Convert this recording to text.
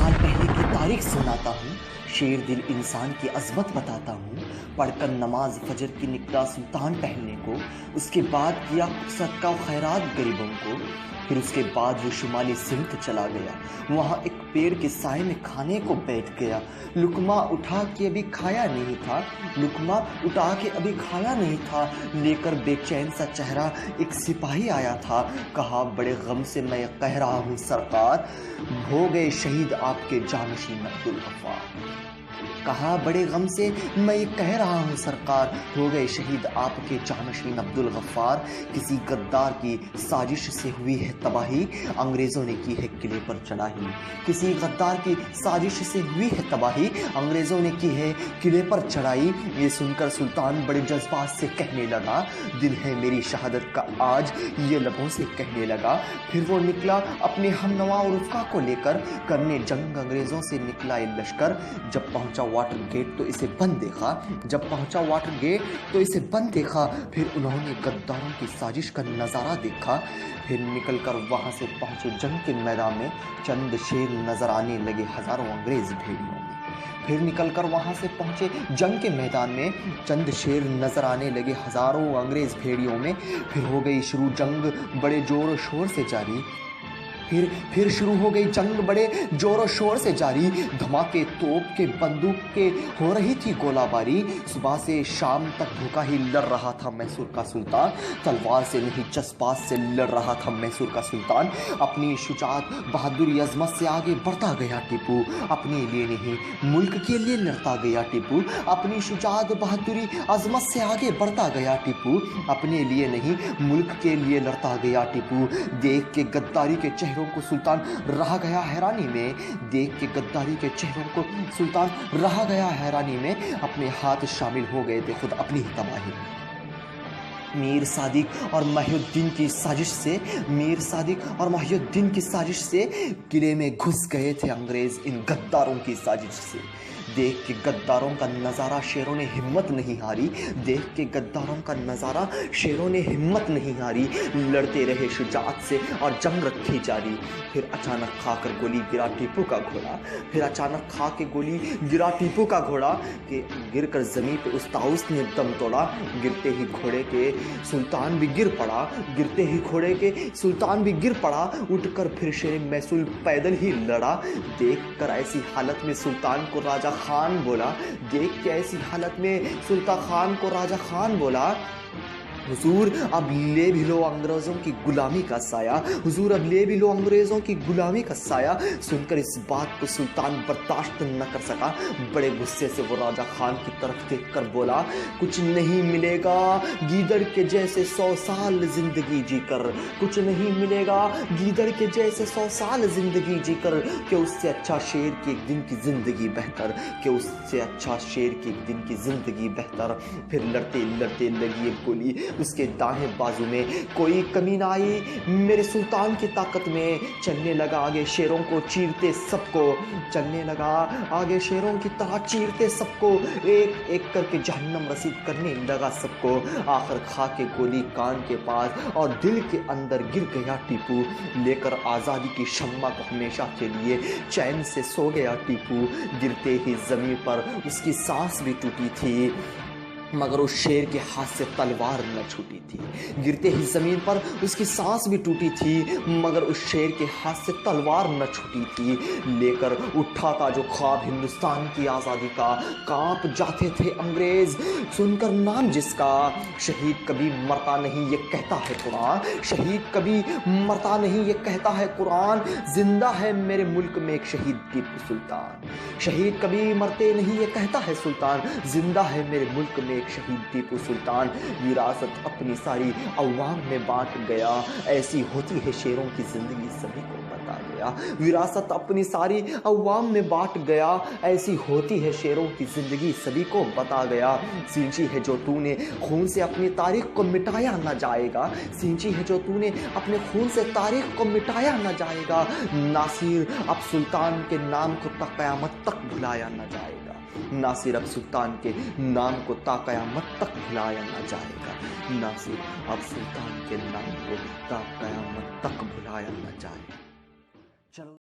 साल पहले की तारीख सुनाता हूँ, शेर दिल इंसान की अजमत बताता हूँ। पढ़कर नमाज फजर की निकला सुल्तान पहनने को, उसके बाद किया सदका खैरात गरीबों को। फिर उसके बाद वो शुमाली सिमत चला गया, वहाँ एक पेड़ के साए में खाने को बैठ गया। लुकमा उठा के अभी खाया नहीं था, लुकमा उठा के अभी खाया नहीं था, लेकर बेचैन सा चेहरा एक सिपाही आया था। कहा बड़े गम से मैं कह रहा हूँ सरकार, हो गए शहीद आपके जानशीन अब्दुल गफ्फार। कहा बड़े गम से मैं ये कह रहा हूँ सरकार, हो गए शहीद आपके जानशीन अब्दुल गफ्फार। किसी गद्दार की साजिश से हुई है तबाही, अंग्रेज़ों ने की है किले पर चढ़ाई। किसी गद्दार की साजिश से हुई है तबाही, अंग्रेज़ों ने की है किले पर चढ़ाई। ये सुनकर सुल्तान बड़े जज्बात से कहने लगा, दिन है मेरी शहादत का आज, ये लबों से कहने लगा। फिर वो निकला अपने हमनवा और रुफ़का को लेकर, करने जंग अंग्रेज़ों से निकला ये लश्कर। जब पहुंचा वाटर गेट तो इसे बंद देखा, जब पहुंचा वाटर गेट तो इसे बंद देखा। फिर उन्होंने गद्दारों की साजिश का नज़ारा देखा। फिर निकलकर वहां से पहुंचे जंग के मैदान में, चंद शेर नजर आने लगे हजारों अंग्रेज भेड़ियों में। फिर निकलकर वहां से पहुंचे जंग के मैदान में, चंद शेर नजर आने लगे हजारों अंग्रेज भेड़ियों में। फिर हो गई शुरू जंग बड़े जोर शोर से जारी, फिर शुरू हो गई जंग बड़े जोरों शोर से जारी। धमाके तोप के बंदूक के हो रही थी गोलाबारी। सुबह से शाम तक भूखा ही लड़ रहा था मैसूर का सुल्तान, तलवार से नहीं जज्बात से लड़ रहा था मैसूर का सुल्तान। अपनी शुजाअत बहादुरी अजमत से आगे बढ़ता गया टीपू, अपने लिए नहीं मुल्क के लिए लड़ता गया टीपू। अपनी शुजाअत बहादुरी अजमत से आगे बढ़ता गया टीपू, अपने लिए नहीं मुल्क के लिए लड़ता गया टीपू। देख के गद्दारी के चेहरों को सुल्तान रह गया हैरानी में, देख के गद्दारी के चेहरों को सुल्तान रह गया हैरानी में। अपने हाथ शामिल हो गए थे खुद अपनी ही तबाही में। मीर सादिक और महिउद्दीन की साजिश से, मीर सादिक और महिउद्दीन की साजिश से किले में घुस गए थे अंग्रेज इन गद्दारों की साजिश से। देख के गद्दारों का नज़ारा शेरों ने हिम्मत नहीं हारी, देख के गद्दारों का नज़ारा शेरों ने हिम्मत नहीं हारी। लड़ते रहे शुजाअत से और जंग रखी जारी। फिर अचानक खाकर गोली गिरा टीपू का घोड़ा, फिर अचानक खा के गोली गिरा टीपू का घोड़ा कि गिर कर ज़मीन पे उस ताउस ने दम तोड़ा। गिरते ही घोड़े के सुल्तान भी गिर पड़ा, गिरते ही घोड़े के सुल्तान भी गिर पड़ा। उठकर फिर शेर मैसूर पैदल ही लड़ा। देख कर ऐसी हालत में सुल्तान को राजा खान बोला, देख के ऐसी हालत में सुल्तान खान को राजा खान बोला, हुजूर अब ले भी लो अंग्रेज़ों की गुलामी का साया, हुजूर अब ले भी लो अंग्रेज़ों की गुलामी का साया। सुनकर इस बात को सुल्तान बर्दाश्त न कर सका, बड़े गुस्से से वो राजा खान की तरफ देखकर बोला, कुछ नहीं मिलेगा गीदड़ के जैसे 100 साल जिंदगी जीकर, कुछ नहीं मिलेगा गीदड़ के जैसे 100 साल जिंदगी जीकर, कि उससे अच्छा शेर की एक दिन की जिंदगी बेहतर, कि उससे अच्छा शेर की एक दिन की जिंदगी बेहतर। फिर लड़ते लड़ते लगी एक गोली उसके दाहिने बाजू में, कोई कमी ना आई मेरे सुल्तान की ताकत में। चलने लगा आगे शेरों को चीरते सबको, चलने लगा आगे शेरों की तरह चीरते सबको, एक एक करके जहन्नम रसीद करने लगा सबको। आखिर खा के गोली कान के पास और दिल के अंदर गिर गया टीपू, लेकर आज़ादी की शम्मा को हमेशा के लिए चैन से सो गया टीपू। गिरते ही ज़मीन पर उसकी सांस भी टूटी थी, मगर उस शेर के हाथ से तलवार न छूटी थी। गिरते ही ज़मीन पर उसकी सांस भी टूटी थी, मगर उस शेर के हाथ से तलवार न छूटी थी। लेकर उठा था जो ख्वाब हिंदुस्तान की आज़ादी का, कांप जाते थे अंग्रेज़ सुनकर नाम जिसका। शहीद कभी मरता नहीं ये कहता है कुरान, शहीद कभी मरता नहीं ये कहता है कुरान। जिंदा है मेरे मुल्क में एक शहीद टीपू सुल्तान, शहीद कभी मरते नहीं ये कहता है सुल्तान। जिंदा है मेरे मुल्क में एक शहीद टीपू सुल्तान। विरासत अपनी सारी अवाम में बांट गया, ऐसी होती है शेरों की जिंदगी सभी को बता गया। विरासत अपनी सारी अवाम में बांट गया, ऐसी होती है शेरों की जिंदगी सभी को बता गया। सींची है जो तूने खून से अपनी तारीख को मिटाया न जाएगा, सींची है जो तूने अपने खून से तारीख को मिटाया न जाएगा। नासिर अब सुल्तान के नाम को ता क़यामत तक भुलाया न जाएगा, नासिर अब सुल्तान के नाम को ता क़यामत तक भुलाया न जाएगा, नासिर अब सुल्तान के नाम को ता क़यामत तक भुलाया न जाएगा। चलो।